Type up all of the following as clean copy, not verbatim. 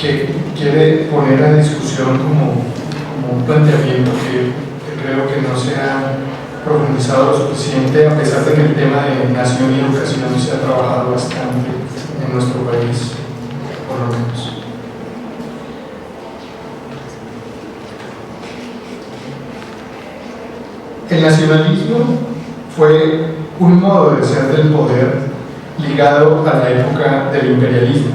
que quiere poner a discusión como un planteamiento que creo que no se ha profundizado lo suficiente, a pesar de que el tema de nación y educación se ha trabajado bastante en nuestro país, por lo menos. El nacionalismo fue un modo de ser del poder ligado a la época del imperialismo.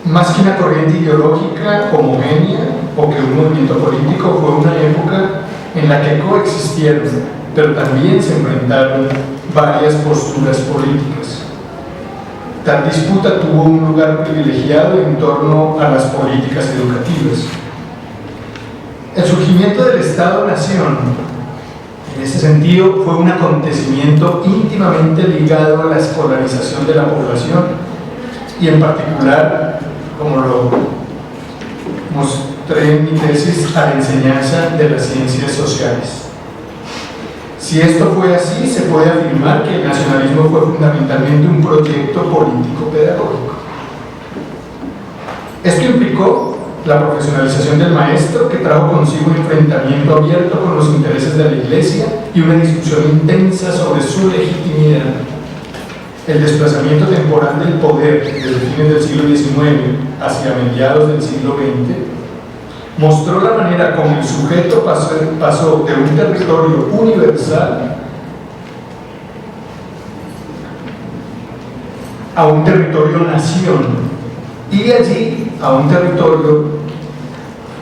Más que una corriente ideológica homogénea o que un movimiento político, fue una época en la que coexistieron, pero también se enfrentaron varias posturas políticas. Tal disputa tuvo un lugar privilegiado en torno a las políticas educativas. El surgimiento del Estado-Nación, en ese sentido, fue un acontecimiento íntimamente ligado a la escolarización de la población y, en particular, como lo mostré en mi tesis, a la enseñanza de las ciencias sociales. Si esto fue así, se puede afirmar que el nacionalismo fue fundamentalmente un proyecto político-pedagógico. Esto implicó la profesionalización del maestro, que trajo consigo un enfrentamiento abierto con los intereses de la Iglesia y una discusión intensa sobre su legitimidad. El desplazamiento temporal del poder desde fines del siglo XIX hacia mediados del siglo XX mostró la manera como el sujeto pasó de un territorio universal a un territorio nación, y de allí a un territorio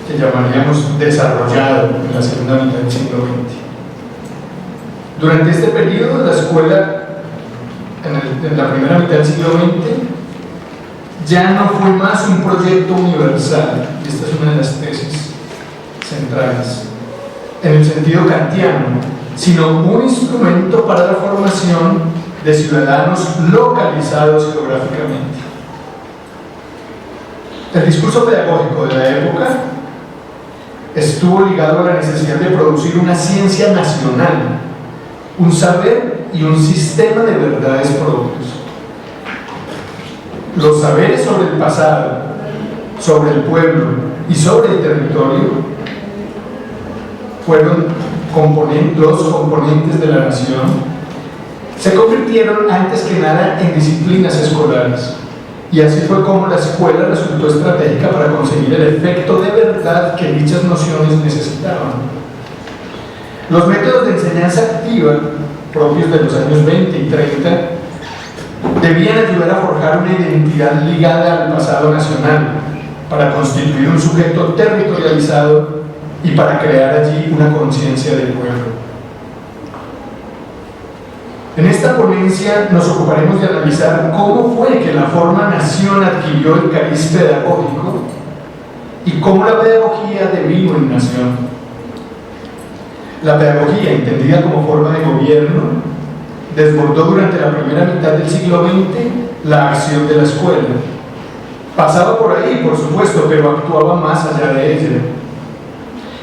que llamaríamos desarrollado en la segunda mitad del siglo XX. Durante este periodo, la escuela, en la primera mitad del siglo XX, ya no fue más un proyecto universal, y esta es una de las tesis centrales, en el sentido kantiano, sino un instrumento para la formación de ciudadanos localizados geográficamente. El discurso pedagógico de la época estuvo ligado a la necesidad de producir una ciencia nacional, un saber y un sistema de verdades propios. Los saberes sobre el pasado, sobre el pueblo y sobre el territorio fueron los componentes de la nación. Se convirtieron antes que nada en disciplinas escolares, y así fue como la escuela resultó estratégica para conseguir el efecto de verdad que dichas nociones necesitaban. Los métodos de enseñanza activa propios de los años 20 y 30 debían ayudar a forjar una identidad ligada al pasado nacional, para constituir un sujeto territorializado y para crear allí una conciencia del pueblo. En esta ponencia nos ocuparemos de analizar cómo fue que la forma nación adquirió el cariz pedagógico y cómo la pedagogía devino en nación. La pedagogía, entendida como forma de gobierno, desbordó durante la primera mitad del siglo XX la acción de la escuela. Pasaba por ahí, por supuesto, pero actuaba más allá de ella.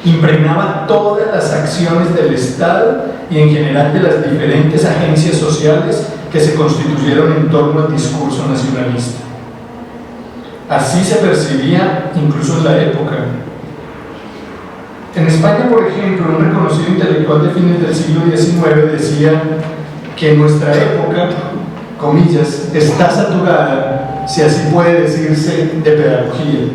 Impregnaba todas las acciones del Estado y en general de las diferentes agencias sociales que se constituyeron en torno al discurso nacionalista. Así se percibía incluso en la época. En España, por ejemplo, un reconocido intelectual de fines del siglo XIX decía que nuestra época, comillas, está saturada, si así puede decirse, de pedagogía.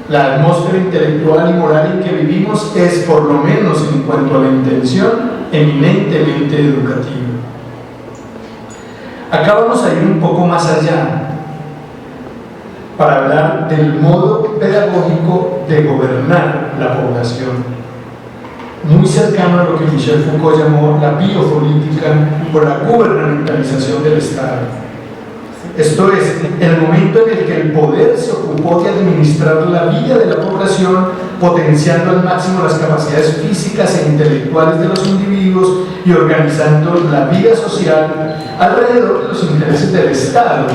La atmósfera intelectual y moral en que vivimos es, por lo menos en cuanto a la intención, eminentemente educativa. Acá vamos a ir un poco más allá para hablar del modo pedagógico de gobernar la población, muy cercano a lo que Michel Foucault llamó la biopolítica o la gubernamentalización del Estado. Esto es, el momento en el que el poder se ocupó de administrar la vida de la población, potenciando al máximo las capacidades físicas e intelectuales de los individuos y organizando la vida social alrededor de los intereses del Estado,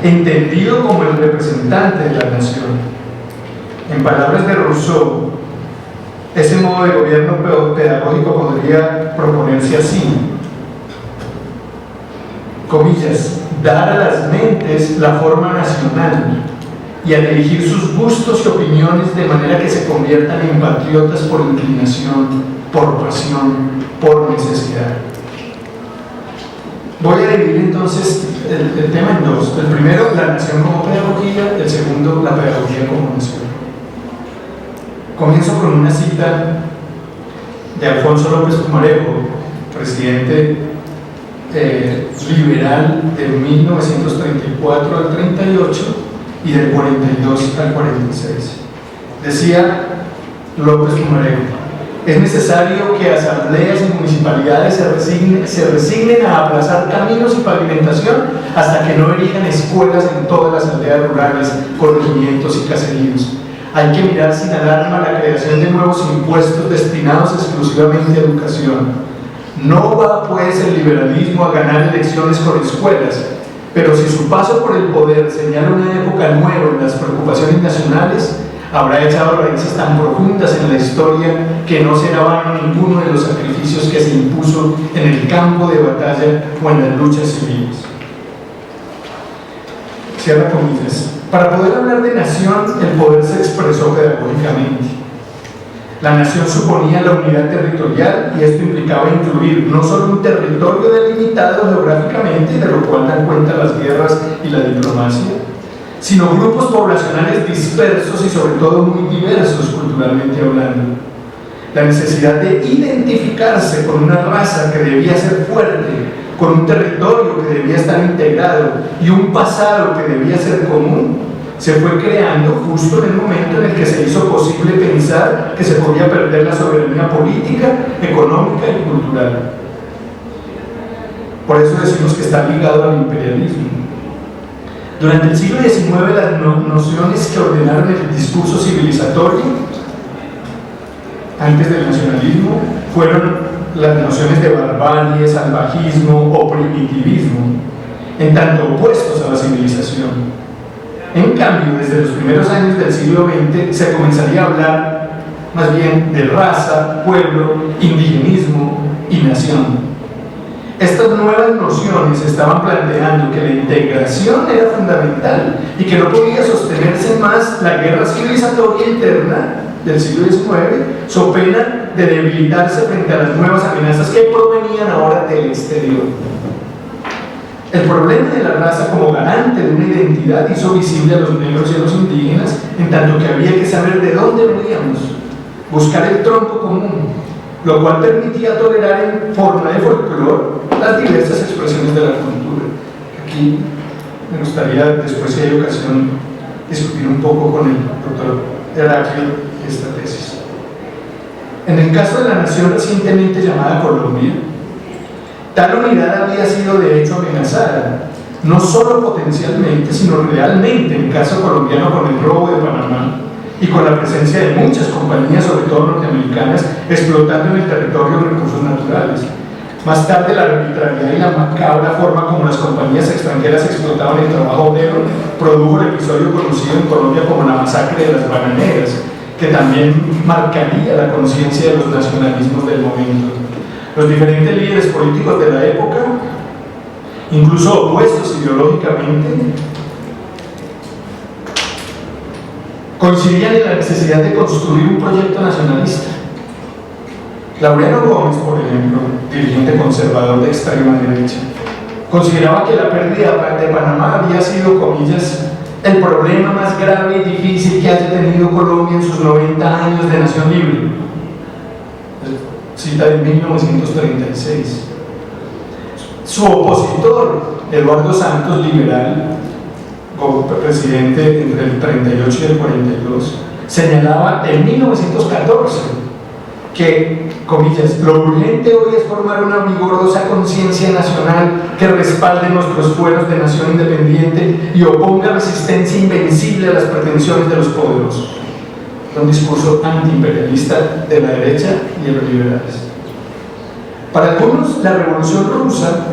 entendido como el representante de la nación. En palabras de Rousseau, ese modo de gobierno pedagógico podría proponerse así, comillas, dar a las mentes la forma nacional y a dirigir sus gustos y opiniones de manera que se conviertan en patriotas por inclinación, por pasión, por necesidad. Voy a dividir entonces el tema en dos. El primero, la nación como pedagogía, el segundo, la pedagogía como nación. Comienzo con una cita de Alfonso López Pumarejo, presidente liberal de 1934 al 38 y del 42 al 46. Decía López Pumarejo: es necesario que asambleas y municipalidades se resignen a aplazar caminos y pavimentación hasta que no erijan escuelas en todas las aldeas rurales, corregimientos y caseríos. Hay que mirar sin alarma la creación de nuevos impuestos destinados exclusivamente a educación. No va pues el liberalismo a ganar elecciones con escuelas, pero si su paso por el poder señala una época nueva en las preocupaciones nacionales, habrá echado raíces tan profundas en la historia que no será vano ninguno de los sacrificios que se impuso en el campo de batalla o en las luchas civiles. Cierra comillas. Para poder hablar de nación, el poder se expresó pedagógicamente. La nación suponía la unidad territorial y esto implicaba incluir no solo un territorio delimitado geográficamente, de lo cual dan cuenta las guerras y la diplomacia, sino grupos poblacionales dispersos y sobre todo muy diversos culturalmente hablando. La necesidad de identificarse con una raza que debía ser fuerte, con un territorio que debía estar integrado y un pasado que debía ser común, se fue creando justo en el momento en el que se hizo posible pensar que se podía perder la soberanía política, económica y cultural. Por eso decimos que está ligado al imperialismo. Durante el siglo XIX, las nociones que ordenaron el discurso civilizatorio antes del nacionalismo fueron las nociones de barbarie, salvajismo o primitivismo, en tanto opuestos a la civilización. En cambio, desde los primeros años del siglo XX se comenzaría a hablar más bien de raza, pueblo, indigenismo y nación. Estas nuevas nociones estaban planteando que la integración era fundamental y que no podía sostenerse más la guerra civilizatoria interna del siglo XIX, so pena de debilitarse frente a las nuevas amenazas que provenían ahora del exterior. El problema de la raza como garante de una identidad hizo visible a los negros y a los indígenas, en tanto que había que saber de dónde veníamos, buscar el tronco común, lo cual permitía tolerar en forma de folclore las diversas expresiones de la cultura. Aquí me gustaría, después si hay ocasión, discutir un poco con el doctor Heraclio esta tesis. En el caso de la nación recientemente llamada Colombia, tal unidad había sido de hecho amenazada, no solo potencialmente, sino realmente, en el caso colombiano con el robo de Panamá y con la presencia de muchas compañías, sobre todo norteamericanas, explotando en el territorio recursos naturales. Más tarde, la arbitrariedad y la macabra forma como las compañías extranjeras explotaban el trabajo obrero produjo el episodio conocido en Colombia como la masacre de las bananeras, que también marcaría la conciencia de los nacionalismos del momento. Los diferentes líderes políticos de la época, incluso opuestos ideológicamente, coincidían en la necesidad de construir un proyecto nacionalista. Laureano Gómez, por ejemplo, dirigente conservador de extrema derecha, consideraba que la pérdida de Panamá había sido, comillas, el problema más grave y difícil que haya tenido Colombia en sus 90 años de nación libre. Cita de 1936. Su opositor, Eduardo Santos, liberal, como presidente entre el 38 y el 42, señalaba en 1914 que, comillas, lo urgente hoy es formar una vigorosa conciencia nacional que respalde nuestros fueros de nación independiente y oponga resistencia invencible a las pretensiones de los poderosos. Un discurso antiimperialista de la derecha y de los liberales. Para algunos, la Revolución Rusa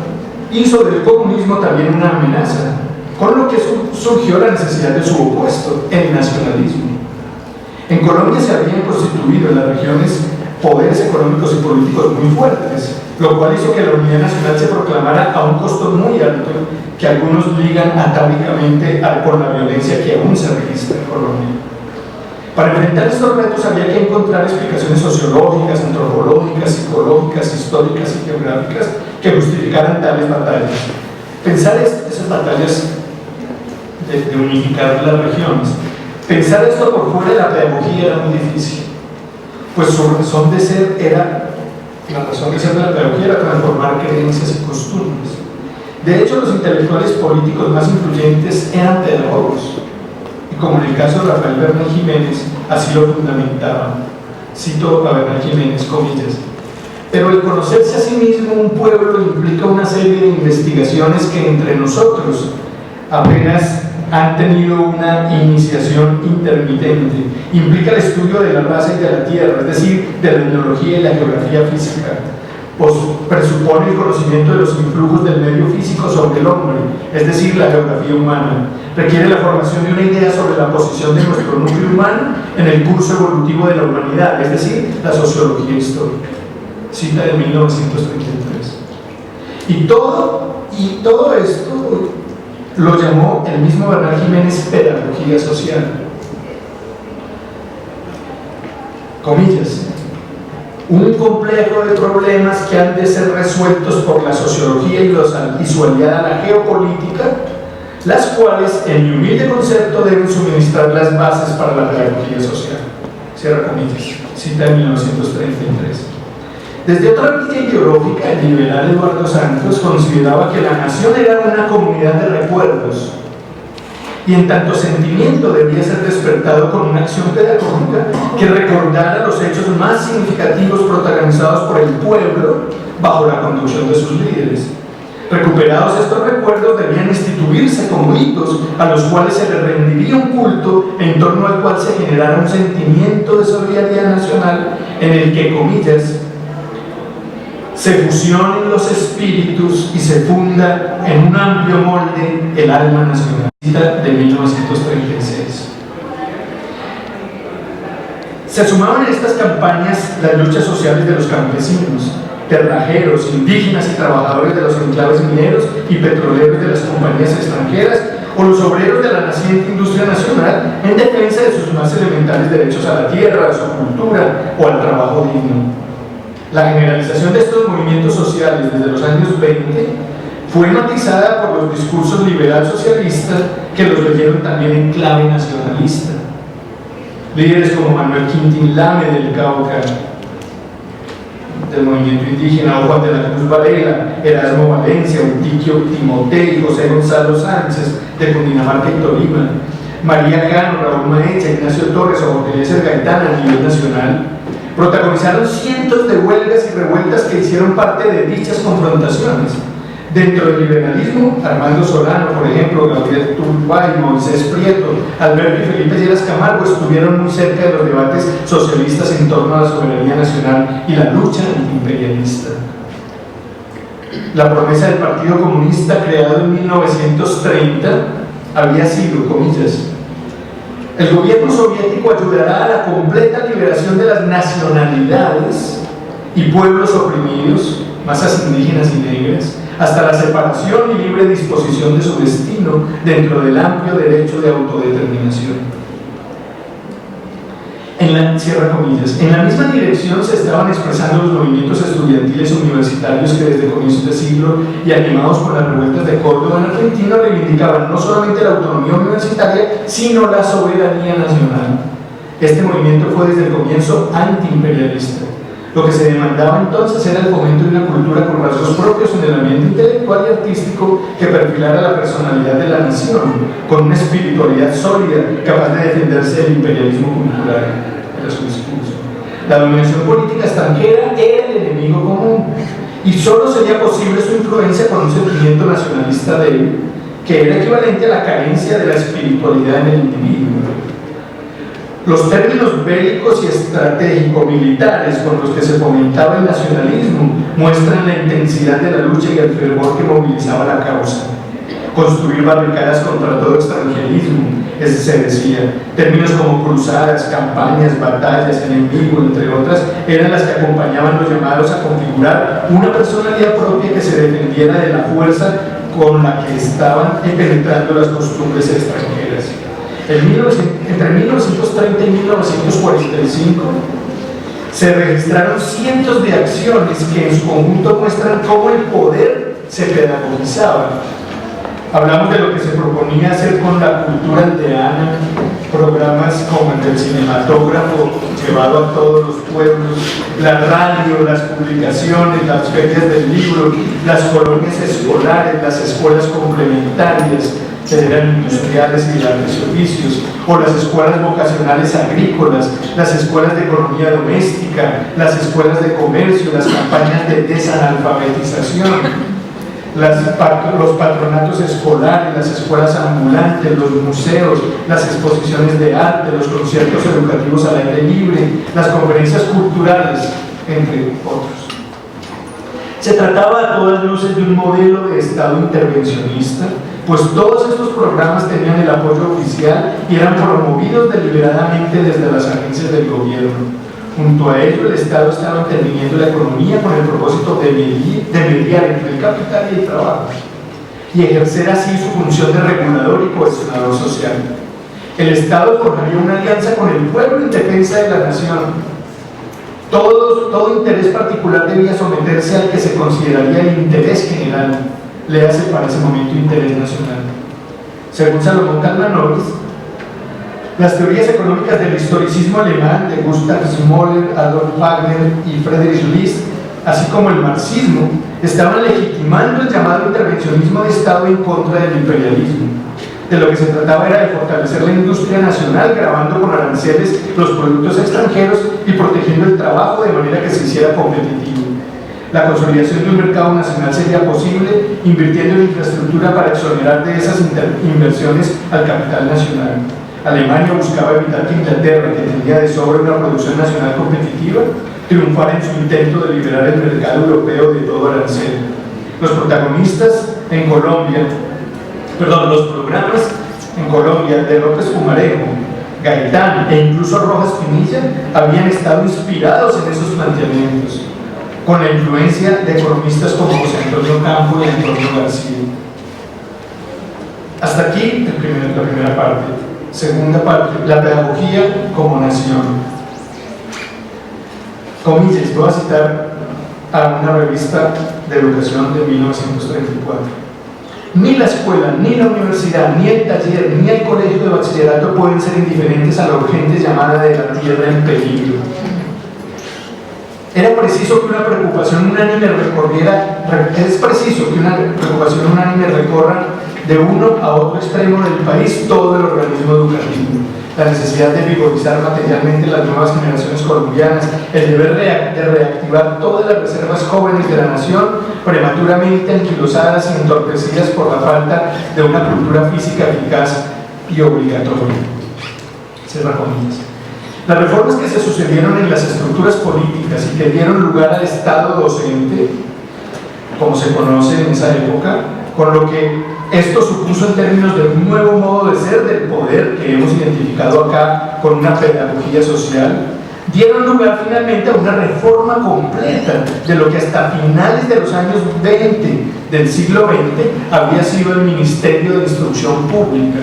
hizo del comunismo también una amenaza, con lo que surgió la necesidad de su opuesto, el nacionalismo. En Colombia se habían constituido en las regiones poderes económicos y políticos muy fuertes, lo cual hizo que la unidad nacional se proclamara a un costo muy alto que algunos ligan atávicamente con la violencia que aún se registra en Colombia. Para enfrentar estos retos había que encontrar explicaciones sociológicas, antropológicas, psicológicas, históricas y geográficas que justificaran tales batallas. Pensar esas batallas de unificar las regiones, pensar esto por fuera de la pedagogía era muy difícil, pues su razón de ser la razón de ser de la pedagogía era transformar creencias y costumbres. De hecho, los intelectuales políticos más influyentes eran pedagogos, y como en el caso de Rafael Bernal Jiménez, así lo fundamentaban. Cito a Bernal Jiménez, comillas: pero el conocerse a sí mismo un pueblo implica una serie de investigaciones que entre nosotros apenas han tenido una iniciación intermitente. Implica el estudio de la raza y de la tierra, es decir, de la etnología y la geografía física. Pues presupone el conocimiento de los influjos del medio físico sobre el hombre, es decir, la geografía humana. Requiere la formación de una idea sobre la posición de nuestro núcleo humano en el curso evolutivo de la humanidad, es decir, la sociología histórica. Cita de 1933. Y todo esto lo llamó el mismo Bernal Jiménez pedagogía social. Comillas: un complejo de problemas que han de ser resueltos por la sociología y su aliada la geopolítica, las cuales, en mi humilde concepto, deben suministrar las bases para la pedagogía social. Cierra comillas. Cita de 1933. Desde otra vista ideológica, el liberal Eduardo Santos consideraba que la nación era una comunidad de recuerdos, y en tanto sentimiento debía ser despertado con una acción pedagógica que recordara los hechos más significativos protagonizados por el pueblo bajo la conducción de sus líderes. Recuperados estos recuerdos, debían instituirse como hitos a los cuales se le rendiría un culto en torno al cual se generara un sentimiento de solidaridad nacional en el que, comillas, se fusionen los espíritus y se funda en un amplio molde el alma nacional. Cita de 1936. Se sumaban en estas campañas las luchas sociales de los campesinos, terrajeros, indígenas y trabajadores de los enclaves mineros y petroleros de las compañías extranjeras, o los obreros de la naciente industria nacional en defensa de sus más elementales derechos a la tierra, a su cultura o al trabajo digno. La generalización de estos movimientos sociales desde los años 20 fue matizada por los discursos liberal-socialistas que los leyeron también en clave nacionalista. Líderes como Manuel Quintín Lame del Cauca, del movimiento indígena, o Juan de la Cruz Varela, Erasmo Valencia, Eutiquio Timoteo y José Gonzalo Sánchez de Cundinamarca y Tolima, María Cano, Raúl Maecha, Ignacio Torres o Jorge Eliezer Gaitán a nivel nacional, protagonizaron cientos de huelgas y revueltas que hicieron parte de dichas confrontaciones. Dentro del liberalismo, Armando Solano, por ejemplo, Gabriel Turbay, Moisés Prieto, Alberto y Felipe Lleras Camargo estuvieron muy cerca de los debates socialistas en torno a la soberanía nacional y la lucha antiimperialista. La promesa del Partido Comunista, creado en 1930, había sido, comillas: el gobierno soviético ayudará a la completa liberación de las nacionalidades y pueblos oprimidos, masas indígenas y negras, hasta la separación y libre disposición de su destino dentro del amplio derecho de autodeterminación. Cierra comillas. En la misma dirección se estaban expresando los movimientos estudiantiles universitarios que desde comienzos de siglo y animados por las revueltas de Córdoba en Argentina reivindicaban no solamente la autonomía universitaria, sino la soberanía nacional. Este movimiento fue desde el comienzo antiimperialista. Lo que se demandaba entonces era el fomento de una cultura con rasgos propios en el ambiente intelectual y artístico que perfilara la personalidad de la nación, con una espiritualidad sólida, capaz de defenderse del imperialismo cultural. Era su discurso. La dominación política extranjera era el enemigo común, y solo sería posible su influencia con un sentimiento nacionalista débil, que era equivalente a la carencia de la espiritualidad en el individuo. Los términos bélicos y estratégico-militares con los que se fomentaba el nacionalismo muestran la intensidad de la lucha y el fervor que movilizaba la causa. Construir barricadas contra todo extranjerismo, se decía. Términos como cruzadas, campañas, batallas, enemigo, entre otras, eran las que acompañaban los llamados a configurar una personalidad propia que se defendiera de la fuerza con la que estaban penetrando las costumbres extranjeras. Entre 1930 y 1945 se registraron cientos de acciones que en su conjunto muestran cómo el poder se pedagogizaba. Hablamos de lo que se proponía hacer con la cultura aldeana, programas como el del cinematógrafo llevado a todos los pueblos, la radio, las publicaciones, las ferias del libro, las colonias escolares, las escuelas complementarias, que eran industriales y de artes y oficios, o las escuelas vocacionales agrícolas, las escuelas de economía doméstica, las escuelas de comercio, las campañas de desanalfabetización, los patronatos escolares, las escuelas ambulantes, los museos, las exposiciones de arte, los conciertos educativos al aire libre, las conferencias culturales, entre otros. Se trataba a todas luces de un modelo de Estado intervencionista, pues todos estos programas tenían el apoyo oficial y eran promovidos deliberadamente desde las agencias del gobierno. Junto a ello, el Estado estaba interviniendo la economía con el propósito de mediar entre el capital y el trabajo y ejercer así su función de regulador y cohesionador social. El Estado formaría una alianza con el pueblo en defensa de la nación. Todo interés particular debía someterse al que se consideraría el interés general, léase para ese momento interés nacional. Según Salomón Kalmanovic, las teorías económicas del historicismo alemán de Gustav Smoller, Adolf Wagner y Friedrich List, así como el marxismo, estaban legitimando el llamado intervencionismo de Estado en contra del imperialismo. De lo que se trataba era de fortalecer la industria nacional, grabando con aranceles los productos extranjeros y protegiendo el trabajo de manera que se hiciera competitivo. La consolidación de un mercado nacional sería posible invirtiendo en infraestructura para exonerar de esas inversiones al capital nacional. Alemania buscaba evitar que Inglaterra, que tenía de sobra una producción nacional competitiva, triunfara en su intento de liberar el mercado europeo de todo arancel. Los programas en Colombia de López Pumarejo, Gaitán e incluso Rojas Pinilla habían estado inspirados en esos planteamientos, con la influencia de economistas como José Antonio Campo y Antonio García. Hasta aquí la primera parte. Segunda parte, la pedagogía como nación. Comillas, voy a citar a una revista de educación de 1934. Ni la escuela, ni la universidad, ni el taller, ni el colegio de bachillerato pueden ser indiferentes a la urgente llamada de la tierra en peligro. Era preciso que una preocupación unánime recorra de uno a otro extremo del país todo el organismo educativo. La necesidad de vigorizar materialmente las nuevas generaciones colombianas, el deber de reactivar todas las reservas jóvenes de la nación, prematuramente anquilosadas y entorpecidas por la falta de una cultura física eficaz y obligatoria. Cierra comillas. Las reformas que se sucedieron en las estructuras políticas y que dieron lugar al Estado docente, como se conoce en esa época, con lo que esto supuso en términos de un nuevo modo de ser del poder que hemos identificado acá con una pedagogía social, dieron lugar finalmente a una reforma completa de lo que hasta finales de los años 20 del siglo XX había sido el Ministerio de Instrucción Pública.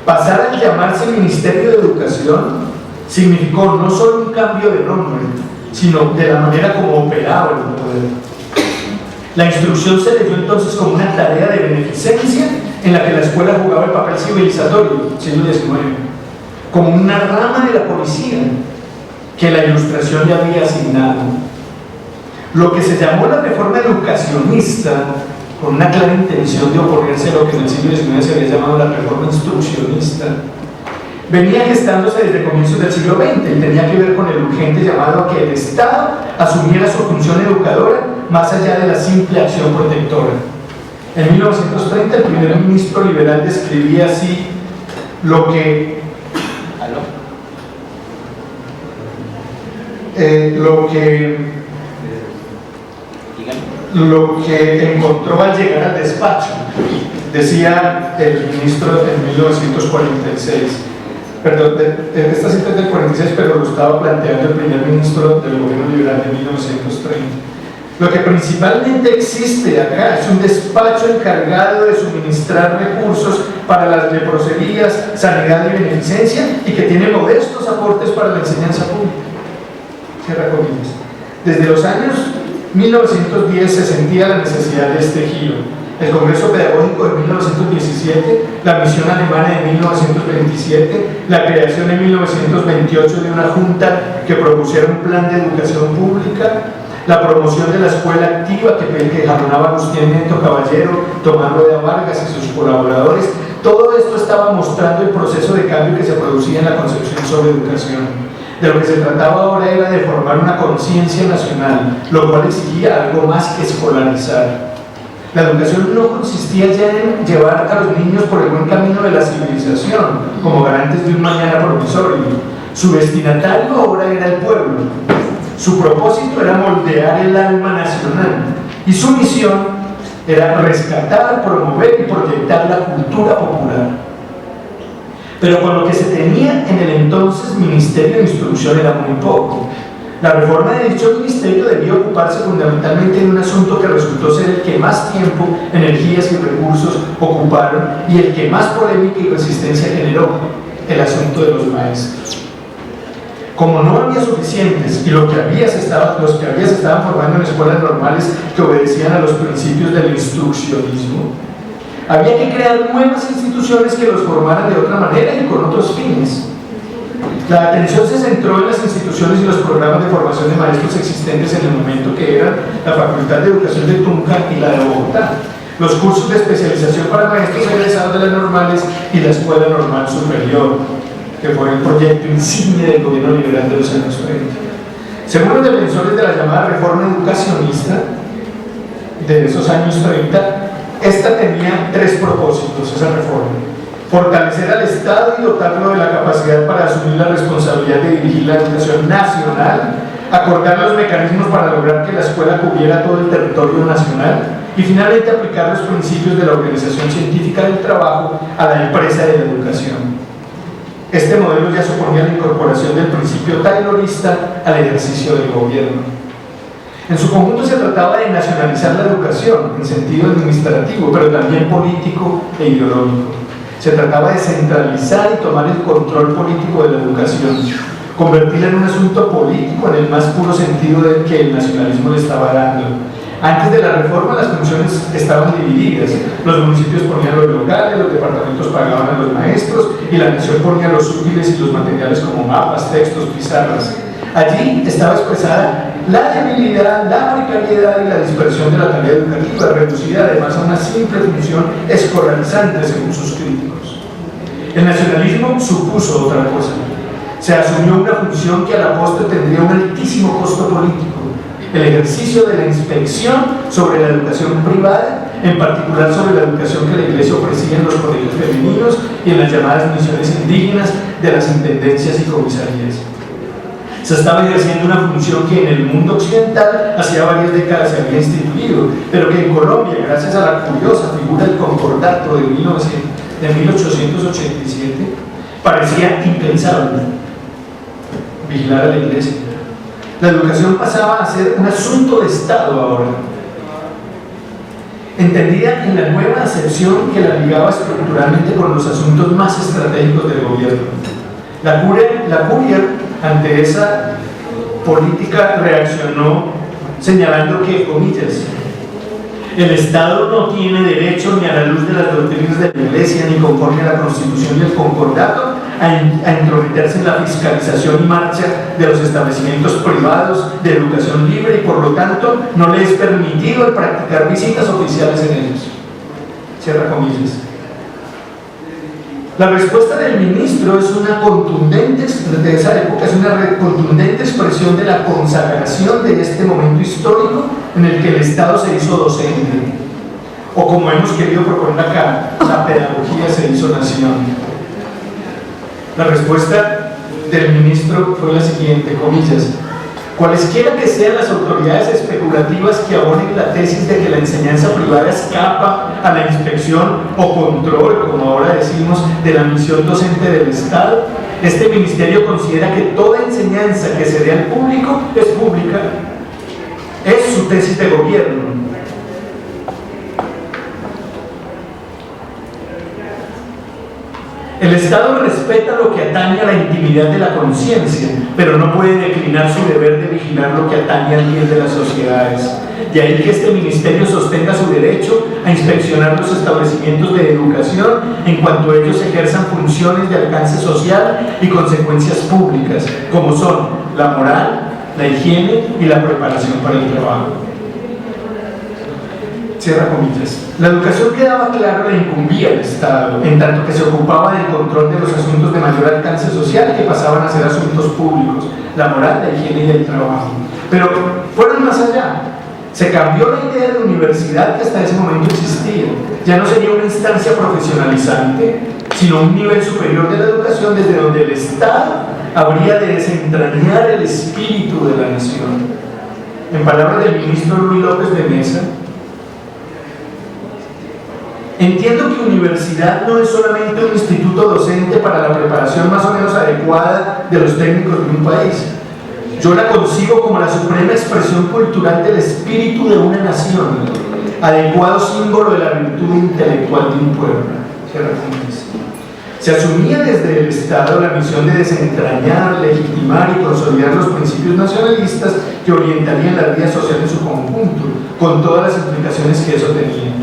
Pasar a llamarse Ministerio de Educación significó no solo un cambio de nombre, sino de la manera como operaba el poder. La instrucción se leyó entonces como una tarea de beneficencia en la que la escuela jugaba el papel civilizatorio, siglo XIX, como una rama de la policía que la Ilustración ya había asignado. Lo que se llamó la reforma educacionista, con una clara intención de oponerse a lo que en el siglo XIX se había llamado la reforma instruccionista, venía gestándose desde comienzos del siglo XX y tenía que ver con el urgente llamado a que el Estado asumiera su función educadora más allá de la simple acción protectora. En 1930 el primer ministro liberal describía así lo que lo que encontró al llegar al despacho. Decía el ministro en 1946, perdón, esta cita es del 46, pero lo estaba planteando el primer ministro del gobierno liberal de 1930. Lo que principalmente existe acá es un despacho encargado de suministrar recursos para las leproserías, sanidad y beneficencia, y que tiene modestos aportes para la enseñanza pública. Cierra comillas. Desde los años 1910 se sentía la necesidad de este giro. El Congreso Pedagógico de 1917, la misión alemana de 1927, la creación en 1928 de una junta que propusiera un plan de educación pública, la promoción de la escuela activa que jalonaba Agustín Neto Caballero, Tomás Rueda Vargas y sus colaboradores. Todo esto estaba mostrando el proceso de cambio que se producía en la concepción sobre educación. De lo que se trataba ahora era de formar una conciencia nacional, lo cual exigía algo más que escolarizar. La educación no consistía ya en llevar a los niños por el buen camino de la civilización, como garantes de un mañana promisorio. Su destinatario ahora era el pueblo. Su propósito era moldear el alma nacional y su misión era rescatar, promover y proyectar la cultura popular. Pero con lo que se tenía en el entonces Ministerio de Instrucción era muy poco. La reforma de dicho ministerio debía ocuparse fundamentalmente en un asunto que resultó ser el que más tiempo, energías y recursos ocuparon y el que más polémica y resistencia generó: el asunto de los maestros. Como no había suficientes y los que había se estaban formando en escuelas normales que obedecían a los principios del instruccionismo, había que crear nuevas instituciones que los formaran de otra manera y con otros fines. La atención se centró en las instituciones y los programas de formación de maestros existentes en el momento, que eran la Facultad de Educación de Tunja y la de Bogotá, los cursos de especialización para maestros egresados de las normales y la Escuela Normal Superior, que fue el proyecto insignia del gobierno liberal de los años 30. Según los defensores de la llamada reforma educacionista de esos años 30, esta tenía tres propósitos, esa reforma: fortalecer al Estado y dotarlo de la capacidad para asumir la responsabilidad de dirigir la educación nacional, acordar los mecanismos para lograr que la escuela cubriera todo el territorio nacional y finalmente aplicar los principios de la organización científica del trabajo a la empresa de la educación. Este modelo ya suponía la incorporación del principio taylorista al ejercicio del gobierno. En su conjunto se trataba de nacionalizar la educación en sentido administrativo, pero también político e ideológico. Se trataba de centralizar y tomar el control político de la educación, convertirla en un asunto político en el más puro sentido del que el nacionalismo le estaba dando. Antes de la reforma las funciones estaban divididas: los municipios ponían los locales, los departamentos pagaban a los maestros y la nación ponía los útiles y los materiales como mapas, textos, pizarras. Allí estaba expresada la debilidad, la precariedad y la dispersión de la tarea educativa, reducida además a una simple función escolarizante según sus críticos. El nacionalismo supuso otra cosa. Se asumió una función que a la postre tendría un altísimo costo político: el ejercicio de la inspección sobre la educación privada, en particular sobre la educación que la Iglesia ofrecía en los colegios femeninos y en las llamadas misiones indígenas de las intendencias y comisarías. Se estaba ejerciendo una función que en el mundo occidental hacía varias décadas se había instituido, pero que en Colombia, gracias a la curiosa figura del concordato de 1887, parecía impensable: vigilar a la Iglesia. La educación pasaba a ser un asunto de Estado ahora, entendida en la nueva acepción que la ligaba estructuralmente con los asuntos más estratégicos del gobierno. La curia ante esa política reaccionó señalando que, comillas, el Estado no tiene derecho ni a la luz de las doctrinas de la Iglesia ni conforme a la Constitución y el Concordato a entrometerse en la fiscalización y marcha de los establecimientos privados de educación libre y por lo tanto no le es permitido el practicar visitas oficiales en ellos. Cierra comillas. La respuesta del ministro es una contundente, de esa época, es una contundente expresión de la consagración de este momento histórico en el que el Estado se hizo docente, o como hemos querido proponer acá, la pedagogía se hizo nación. La respuesta del ministro fue la siguiente, comillas: Cualesquiera que sean las autoridades especulativas que abonen la tesis de que la enseñanza privada escapa a la inspección o control, como ahora decimos, de la misión docente del Estado, este ministerio considera que toda enseñanza que se dé al público es pública. Es su tesis de gobierno. El Estado respeta lo que atañe a la intimidad de la conciencia, pero no puede declinar su deber de vigilar lo que atañe al bien de las sociedades. De ahí que este ministerio sostenga su derecho a inspeccionar los establecimientos de educación en cuanto ellos ejerzan funciones de alcance social y consecuencias públicas, como son la moral, la higiene y la preparación para el trabajo. Cierra comillas. La educación, quedaba claro, la incumbía al Estado, en tanto que se ocupaba del control de los asuntos de mayor alcance social que pasaban a ser asuntos públicos, la moral, la higiene y el trabajo. Pero fueron más allá. Se cambió la idea de universidad que hasta ese momento existía. Ya no sería una instancia profesionalizante, sino un nivel superior de la educación desde donde el Estado habría de desentrañar el espíritu de la nación. En palabras del ministro Luis López de Mesa, entiendo que universidad no es solamente un instituto docente para la preparación más o menos adecuada de los técnicos de un país. Yo la concibo como la suprema expresión cultural del espíritu de una nación, adecuado símbolo de la virtud intelectual de un pueblo. Se asumía desde el Estado la misión de desentrañar, legitimar y consolidar los principios nacionalistas que orientarían la vida social en su conjunto, con todas las implicaciones que eso tenía.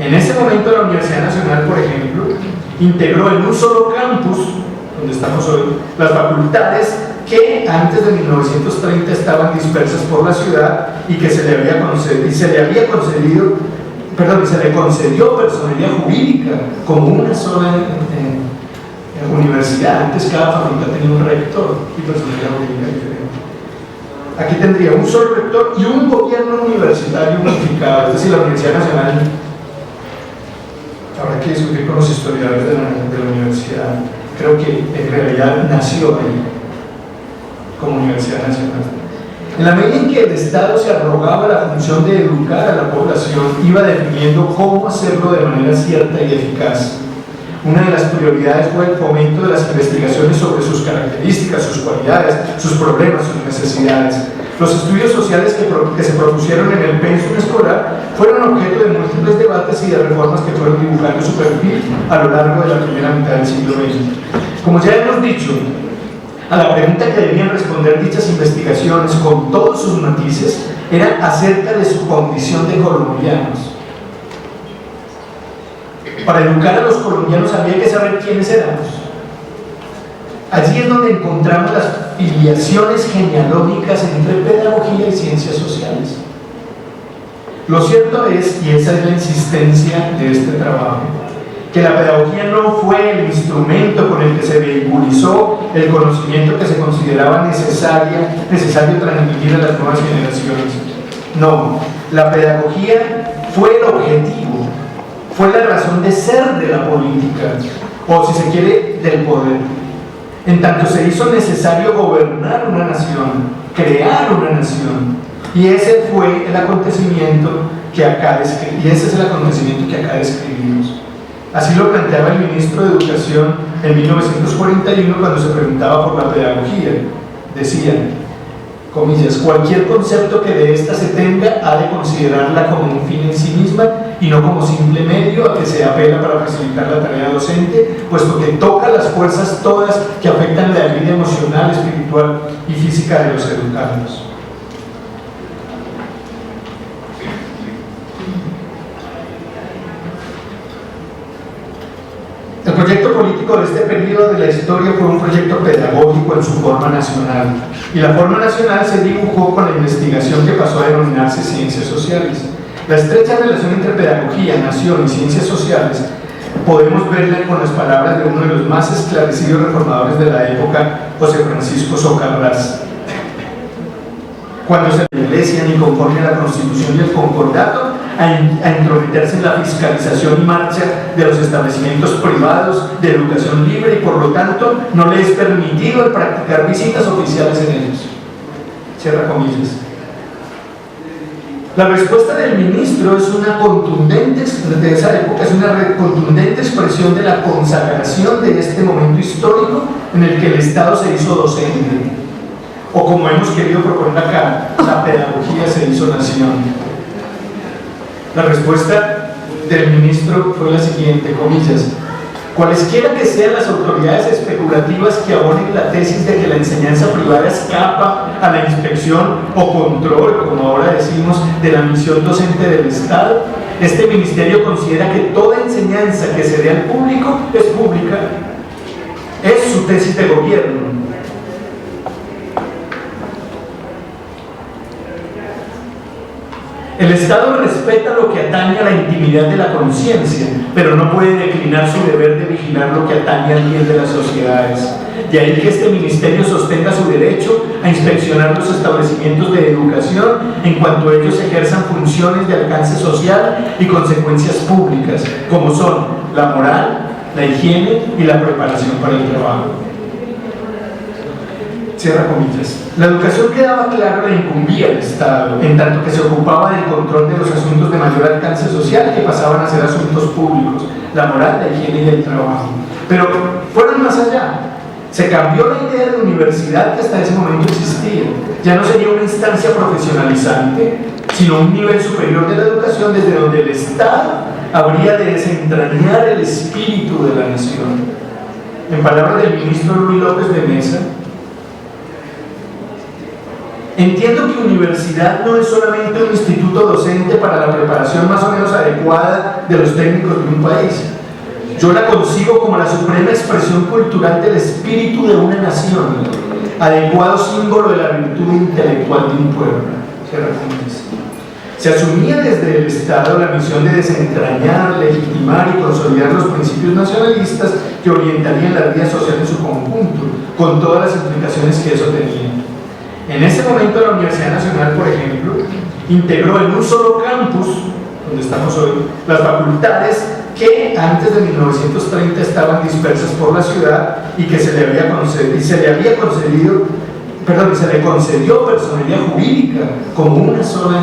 En ese momento la Universidad Nacional, por ejemplo, integró en un solo campus, donde estamos hoy, las facultades que antes de 1930 estaban dispersas por la ciudad y que se le concedió personería jurídica como una sola universidad. Antes cada facultad tenía un rector y personería jurídica diferente. Aquí tendría un solo rector y un gobierno universitario unificado, es decir, la Universidad Nacional. Habrá que discutir con los historiadores de la universidad. Creo que en realidad nació ahí como Universidad Nacional. En la medida en que el Estado se arrogaba la función de educar a la población, iba definiendo cómo hacerlo de manera cierta y eficaz. Una de las prioridades fue el fomento de las investigaciones sobre sus características, sus cualidades, sus problemas, sus necesidades. Los estudios sociales que se propusieron en el pensum escolar fueron objeto de múltiples debates y de reformas que fueron dibujando su perfil a lo largo de la primera mitad del siglo XX. Como ya hemos dicho, a la pregunta que debían responder dichas investigaciones con todos sus matices era acerca de su condición de colombianos. Para educar a los colombianos había que saber quiénes éramos. Allí es donde encontramos las filiaciones genealógicas entre pedagogía y ciencias sociales. Lo cierto es, y esa es la insistencia de este trabajo, que la pedagogía no fue el instrumento con el que se vehiculizó el conocimiento que se consideraba necesario transmitir a las nuevas generaciones. No, la pedagogía fue el objetivo, fue la razón de ser de la política, o si se quiere, del poder. En tanto se hizo necesario gobernar una nación, crear una nación, y ese fue el acontecimiento que acá describimos. Así lo planteaba el ministro de Educación en 1941 cuando se preguntaba por la pedagogía. Decía, comillas, cualquier concepto que de ésta se tenga ha de considerarla como un fin en sí misma y no como simple medio a que se apela para facilitar la tarea docente, puesto que toca las fuerzas todas que afectan la vida emocional, espiritual y física de los educandos. El proyecto político de este periodo de la historia fue un proyecto pedagógico en su forma nacional, y la forma nacional se dibujó con la investigación que pasó a denominarse ciencias sociales. La estrecha relación entre pedagogía, nación y ciencias sociales podemos verla con las palabras de uno de los más esclarecidos reformadores de la época, José Francisco Socarrás. Cuando se la Iglesia, ni conforme a la Constitución y el Concordato, a entrometerse en la fiscalización y marcha de los establecimientos privados de educación libre y por lo tanto no le es permitido el practicar visitas oficiales en ellos. Cierra comillas. La respuesta del ministro es una contundente, de esa época, es una contundente expresión de la consagración de este momento histórico en el que el Estado se hizo docente, o como hemos querido proponer acá, la pedagogía se hizo nación. La respuesta del ministro fue la siguiente, comillas: cualesquiera que sean las autoridades especulativas que abonen la tesis de que la enseñanza privada escapa a la inspección o control, como ahora decimos, de la misión docente del Estado, este ministerio considera que toda enseñanza que se dé al público es pública. Es su tesis de gobierno. El Estado respeta lo que atañe a la intimidad de la conciencia, pero no puede declinar su deber de vigilar lo que atañe al bien de las sociedades. De ahí que este ministerio sostenga su derecho a inspeccionar los establecimientos de educación en cuanto ellos ejerzan funciones de alcance social y consecuencias públicas, como son la moral, la higiene y la preparación para el trabajo. Cierra comillas. La educación quedaba claro la incumbía al Estado, en tanto que se ocupaba del control de los asuntos de mayor alcance social que pasaban a ser asuntos públicos, la moral, la higiene y el trabajo. Pero fueron más allá. Se cambió la idea de universidad que hasta ese momento existía. Ya no sería una instancia profesionalizante, sino un nivel superior de la educación desde donde el Estado habría de desentrañar el espíritu de la nación. En palabras del ministro Luis López de Mesa: entiendo que universidad no es solamente un instituto docente para la preparación más o menos adecuada de los técnicos de un país. Yo la concibo como la suprema expresión cultural del espíritu de una nación, adecuado símbolo de la virtud intelectual de un pueblo. Se asumía desde el Estado la misión de desentrañar, legitimar y consolidar los principios nacionalistas que orientarían la vida social en su conjunto, con todas las implicaciones que eso tenía. En ese momento la Universidad Nacional, por ejemplo, integró en un solo campus, donde estamos hoy, las facultades que antes de 1930 estaban dispersas por la ciudad y que se le concedió personería jurídica como una sola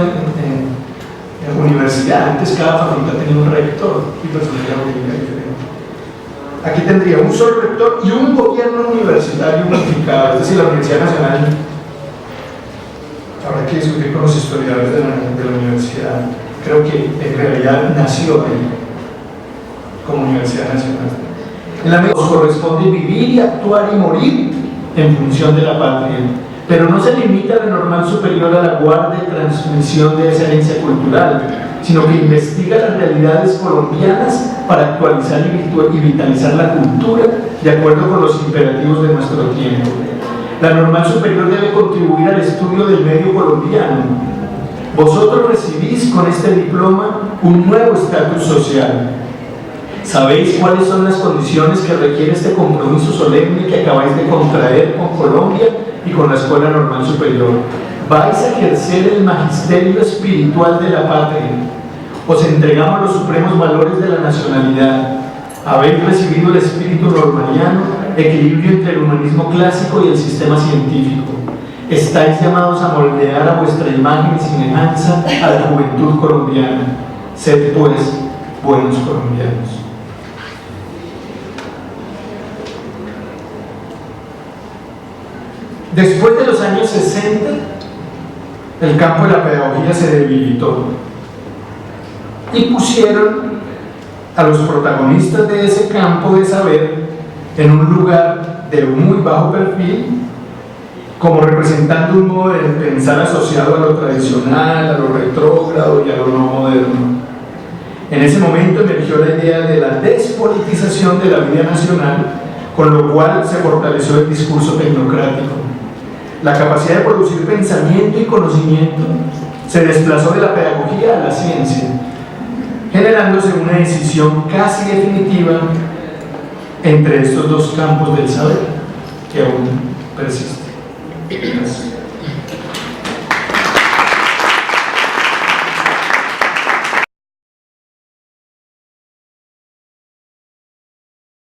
universidad. Antes cada facultad tenía un rector y personería jurídica diferente. Aquí tendría un solo rector y un gobierno universitario unificado, es decir, la Universidad Nacional. Habrá que discutir con los historiadores de la universidad. Creo que en realidad nació ahí como Universidad Nacional. En la medida nos corresponde vivir y actuar y morir en función de la patria, pero no se limita a la normal superior a la guarda y transmisión de esa herencia cultural, sino que investiga las realidades colombianas para actualizar y vitalizar la cultura de acuerdo con los imperativos de nuestro tiempo. La normal superior debe contribuir al estudio del medio colombiano. Vosotros recibís con este diploma un nuevo estatus social. ¿Sabéis cuáles son las condiciones que requiere este compromiso solemne que acabáis de contraer con Colombia y con la Escuela Normal Superior? Vais a ejercer el magisterio espiritual de la patria. Os entregamos los supremos valores de la nacionalidad. Habéis recibido el espíritu normaliano, equilibrio entre el humanismo clásico y el sistema científico. Estáis llamados a moldear a vuestra imagen y semejanza a la juventud colombiana. Sed pues buenos colombianos. Después de los años 60, el campo de la pedagogía se debilitó y pusieron a los protagonistas de ese campo de saber en un lugar de muy bajo perfil, como representando un modo de pensar asociado a lo tradicional, a lo retrógrado y a lo no moderno. En ese momento emergió la idea de la despolitización de la vida nacional, con lo cual se fortaleció el discurso tecnocrático. La capacidad de producir pensamiento y conocimiento se desplazó de la pedagogía a la ciencia, generándose una decisión casi definitiva entre estos dos campos del saber que aún persiste. Gracias.